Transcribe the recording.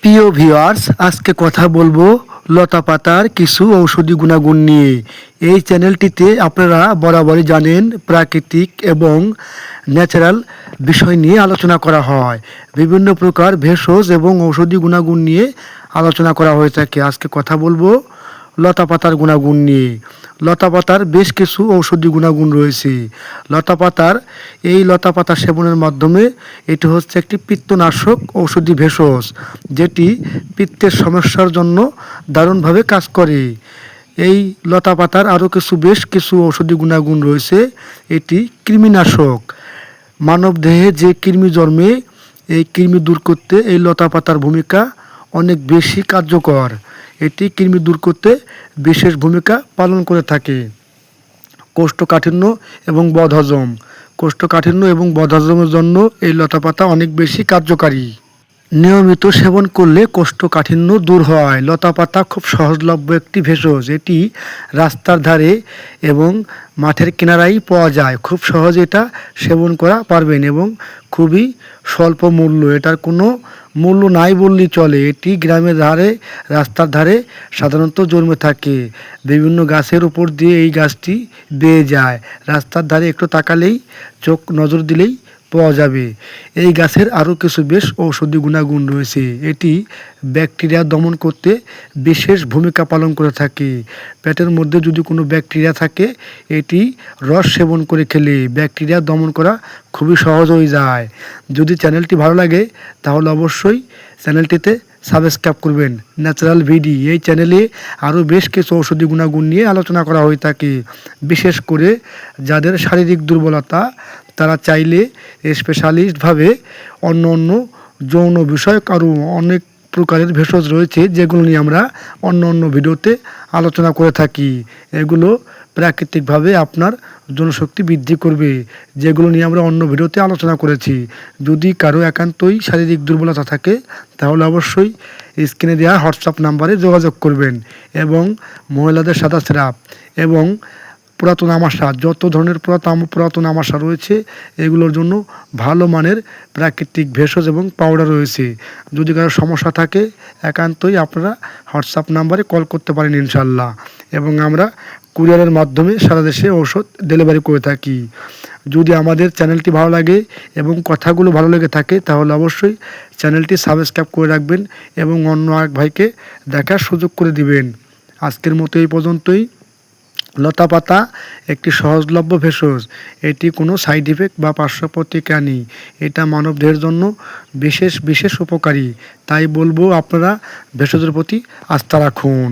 প্রিয় ভিউয়ার্স, আজকে কথা বলবো লতা পাতার কিছু ঔষধি গুণাগুণ নিয়ে। এই চ্যানেলটিতে আপনারা বরাবরই জানেন প্রাকৃতিক এবং ন্যাচারাল বিষয় নিয়ে আলোচনা করা হয়। বিভিন্ন প্রকার ভেষজ এবং ঔষধি গুণাগুণ নিয়ে আলোচনা করা হয়ে থাকে। আজকে কথা বলবো লতা পাতার গুণাগুণ নিয়ে। লতা পাতার বেশ কিছু ঔষধি গুণাগুণ রয়েছে। লতা পাতা সেবনের মাধ্যমে এটি হচ্ছে একটি পিত্তনাশক ঔষধি ভেষজ, যেটি পিত্তের সমস্যার জন্য দারুণভাবে কাজ করে। এই লতা পাতার আরও বেশ কিছু ঔষধি গুণাগুণ রয়েছে। এটি কৃমিনাশক। মানব দেহে যে কৃমি জন্মে, এই কৃমি দূর করতে এই লতা পাতার ভূমিকা অনেক বেশি কার্যকর। এটি কৃমি দূর করতে বিশেষ ভূমিকা পালন করে থাকে। কোষ্ঠকাঠিন্য এবং বদহজমের জন্য এই লতা পাতা অনেক বেশি কার্যকারী। নিয়মিত সেবন করলে কোষ্ঠকাঠিন্য দূর হয়। লতা পাতা খুব সহজলভ্য একটি ভেষজ। এটি রাস্তার ধারে এবং মাঠের কিনারায় পাওয়া যায়। খুব সহজে এটা সেবন করা পারবেন এবং খুবই স্বল্প মূল্য। এটার কোনো মূল্য নাই বললেই চলে। এটি গ্রামের ধারে, রাস্তার ধারে সাধারণত জন্মে থাকে। বিভিন্ন গাছের উপর দিয়ে এই গাছটি বেয়ে যায়। রাস্তার ধারে একটু তাকালেই, নজর দিলেই পাওয়া যাবে। এই গাছের আরও কিছু বেশ ঔষধি গুণাগুণ রয়েছে। এটি ব্যাকটেরিয়া দমন করতে বিশেষ ভূমিকা পালন করে থাকে। পেটের মধ্যে যদি কোনো ব্যাকটেরিয়া থাকে, এটি রস সেবন করে খেলে ব্যাকটেরিয়া দমন করা খুবই সহজ হয়ে যায়। যদি চ্যানেলটি ভালো লাগে তাহলে অবশ্যই চ্যানেলটিতে সাবস্ক্রাইব করবেন। ন্যাচারাল ভিডি এই চ্যানেলে আরও বেশ কিছু ঔষধি গুণাগুণ নিয়ে আলোচনা করা হয়ে থাকে। বিশেষ করে যাদের শারীরিক দুর্বলতা, তারা চাইলে স্পেশালিস্টভাবে অন্য যৌন বিষয়ক আরও অনেক প্রকারের ভেষজ রয়েছে, যেগুলো নিয়ে আমরা অন্য ভিডিওতে আলোচনা করে থাকি। এগুলো প্রাকৃতিকভাবে আপনার জনশক্তি বৃদ্ধি করবে, যেগুলো নিয়ে আমরা অন্য ভিডিওতে আলোচনা করেছি। যদি কারো একান্তই শারীরিক দুর্বলতা থাকে, তাহলে অবশ্যই স্ক্রিনে দেওয়া হোয়াটসঅ্যাপ নাম্বারে যোগাযোগ করবেন। এবং মহিলাদের সাদা স্রাব এবং পুরাতন আমাশা, যত ধরনের পুরাতন আমাশা রয়েছে, এগুলোর জন্য ভালো মানের প্রাকৃতিক ভেষজ এবং পাউডার রয়েছে। যদি কারো সমস্যা থাকে, একান্তই আপনারা হোয়াটসঅ্যাপ নাম্বারে কল করতে পারেন ইনশাল্লাহ। এবং আমরা কুরিয়ারের মাধ্যমে সারা দেশে ঔষধ ডেলিভারি করে থাকি। যদি আমাদের চ্যানেলটি ভালো লাগে এবং কথাগুলো ভালো লেগে থাকে, তাহলে অবশ্যই চ্যানেলটি সাবস্ক্রাইব করে রাখবেন এবং অন্য এক ভাইকে দেখার সুযোগ করে দিবেন। আজকের মতো এই পর্যন্তই। লতা পাতা একটি সহজলভ্য ভেষজ। এটি কোনো সাইড ইফেক্ট বা পার্শ্ব প্রতিক্রিয়া নেই। এটা মানবদেহের জন্য বিশেষ উপকারী। তাই বলবো, আপনারা ভেষজের প্রতি আস্থা রাখুন।